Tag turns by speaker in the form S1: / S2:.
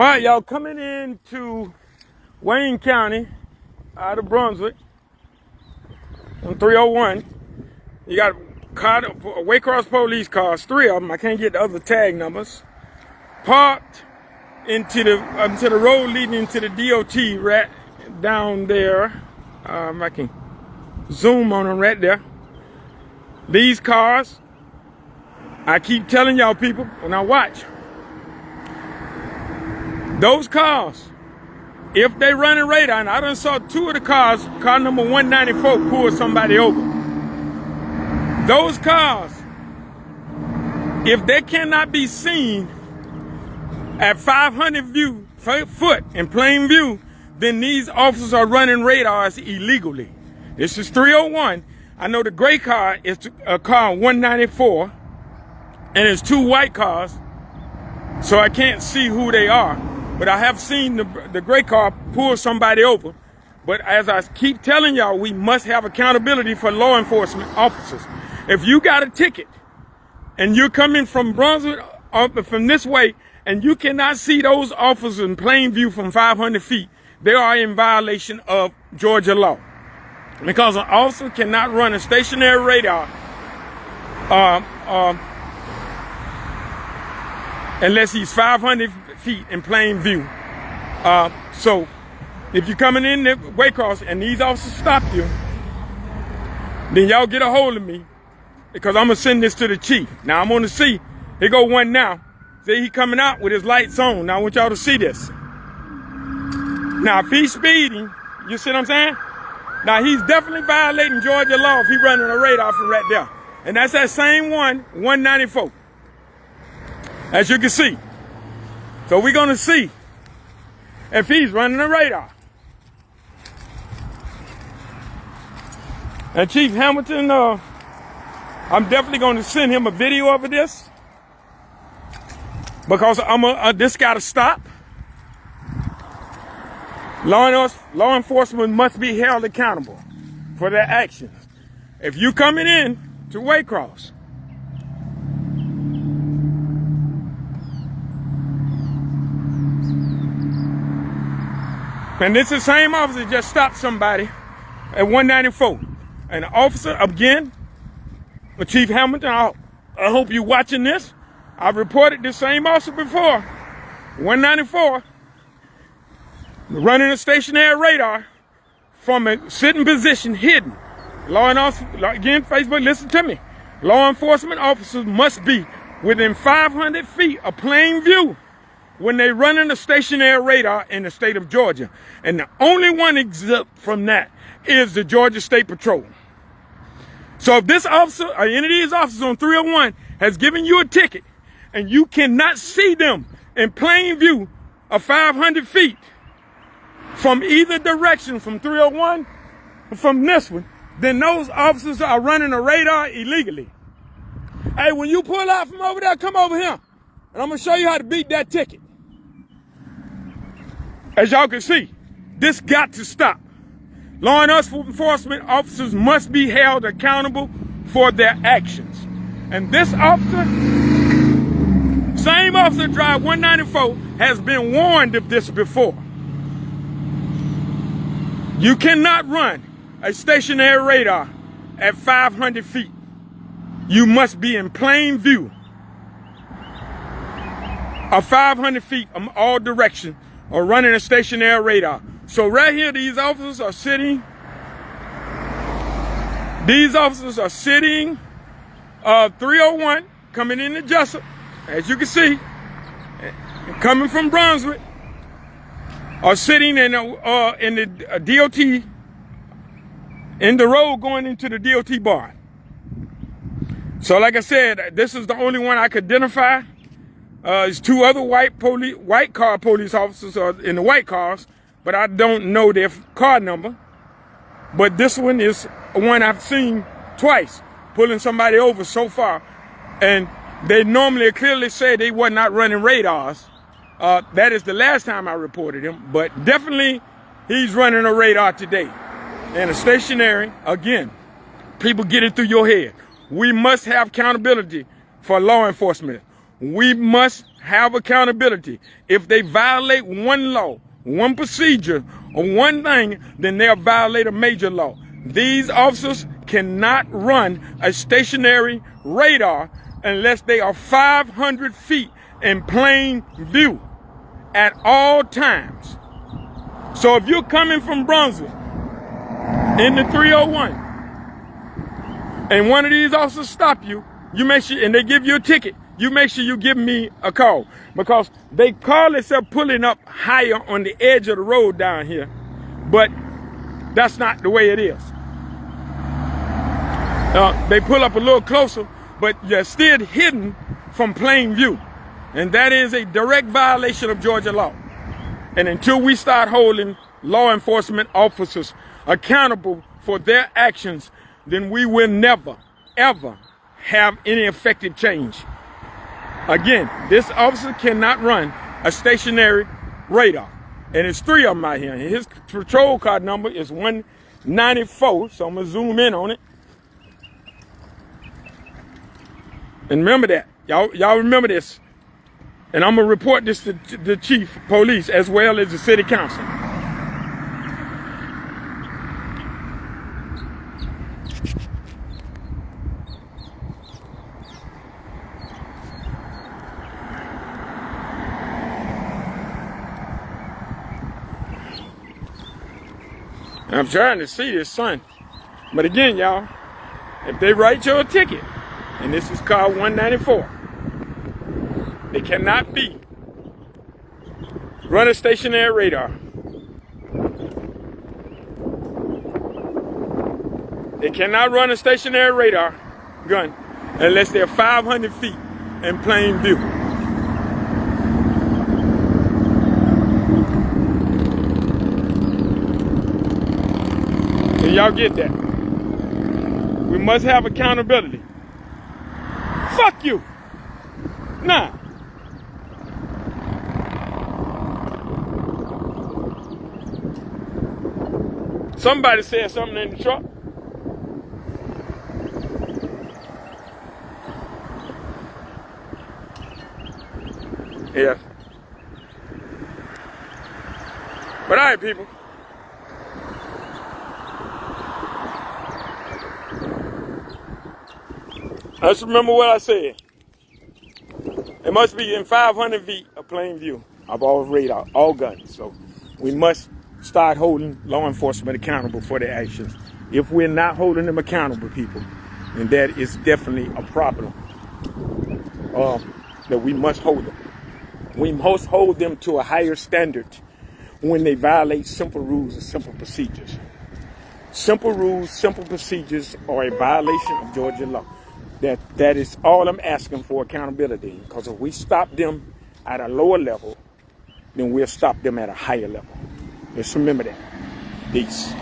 S1: All right, y'all, coming into Wayne County out of Brunswick on 301. You got Waycross police cars, 3 of them. I can't get the other tag numbers. Parked into the road leading into the DOT right down there. I can zoom on them right there. These cars, I keep telling y'all people when I watch, those cars, if they running radar, and I done saw 2 of the cars, car number 194 pull somebody over. Those cars, if they cannot be seen at 500 foot in plain view, then these officers are running radars illegally. This is 301. I know the gray car is a car 194, and it's 2 white cars, so I can't see who they are. But I have seen the gray car pull somebody over. But as I keep telling y'all, we must have accountability for law enforcement officers. If you got a ticket and you're coming from Brunswick from this way and you cannot see those officers in plain view from 500 feet, they are in violation of Georgia law. Because an officer cannot run a stationary radar unless he's 500 feet in plain view. So if you're coming in the Waycross and these officers stop you, then y'all get a hold of me, because I'm gonna send this to the chief. Now I'm gonna see, here go one now. See, he coming out with his lights on. Now I want y'all to see this. Now if he's speeding, you see what I'm saying? Now he's definitely violating Georgia law if he's running a radar from right there. And that's that same 194. As you can see. So we're gonna see if he's running a radar. And Chief Hamilton, I'm definitely gonna send him a video of this, because this gotta stop. Law enforcement must be held accountable for their actions. If you coming in to Waycross, and this is the same officer just stopped somebody at 194. And the officer, again, with Chief Hamilton, I hope you're watching this. I've reported this same officer before, 194, running a stationary radar from a sitting position hidden. Law enforcement, again, Facebook, listen to me. Law enforcement officers must be within 500 feet of plain view when they're running a stationary radar in the state of Georgia. And the only one exempt from that is the Georgia State Patrol. So if this officer or any of these officers on 301 has given you a ticket and you cannot see them in plain view of 500 feet from either direction, from 301 or from this one, then those officers are running a radar illegally. Hey, when you pull out from over there, come over here, and I'm gonna show you how to beat that ticket. As y'all can see, this got to stop. Law enforcement officers must be held accountable for their actions. And this officer, same officer drive 194, has been warned of this before. You cannot run a stationary radar at 500 feet. You must be in plain view of 500 feet from all directions, or running a stationary radar. So right here, these officers are sitting. These officers are sitting 301, coming into Jesup, as you can see, coming from Brunswick, are sitting in the DOT, in the road going into the DOT bar. So like I said, this is the only one I could identify. There's 2 other white car police officers in the white cars, but I don't know their car number. But this one is one I've seen twice, pulling somebody over so far. And they normally clearly say they were not running radars. That is the last time I reported him, but definitely he's running a radar today. And a stationary, again, people get it through your head. We must have accountability for law enforcement. we must have accountability. If they violate one law, one procedure, or one thing, then they'll violate a major law. These officers cannot run a stationary radar unless they are 500 feet in plain view at all times. So if you're coming from Brunswick in the 301 and one of these officers stop you, you make sure, and they give you a ticket, you make sure you give me a call, because they call themselves pulling up higher on the edge of the road down here, but that's not the way it is. They pull up a little closer, but you're still hidden from plain view. And that is a direct violation of Georgia law. And until we start holding law enforcement officers accountable for their actions, then we will never, ever have any effective change. Again, this officer cannot run a stationary radar. And it's 3 of them out here. His patrol car number is 194, so I'm gonna zoom in on it. And remember that. Y'all remember this. And I'm gonna report this to the chief of police as well as the city council. And I'm trying to see this son. But again, y'all, if they write you a ticket, and this is car 194, they cannot run a stationary radar. They cannot run a stationary radar gun unless they're 500 feet in plain view. And y'all get that? We must have accountability. Fuck you. Nah. Somebody said something in the truck. Yeah. But all right, people. Let's remember what I said. It must be in 500 feet of plain view of all radar, all guns. So we must start holding law enforcement accountable for their actions. If we're not holding them accountable, people, then that is definitely a problem that we must hold them. We must hold them to a higher standard when they violate simple rules and simple procedures. Simple rules, simple procedures are a violation of Georgia law. That is all I'm asking for, accountability. Because if we stop them at a lower level, then we'll stop them at a higher level. Just remember that. Peace.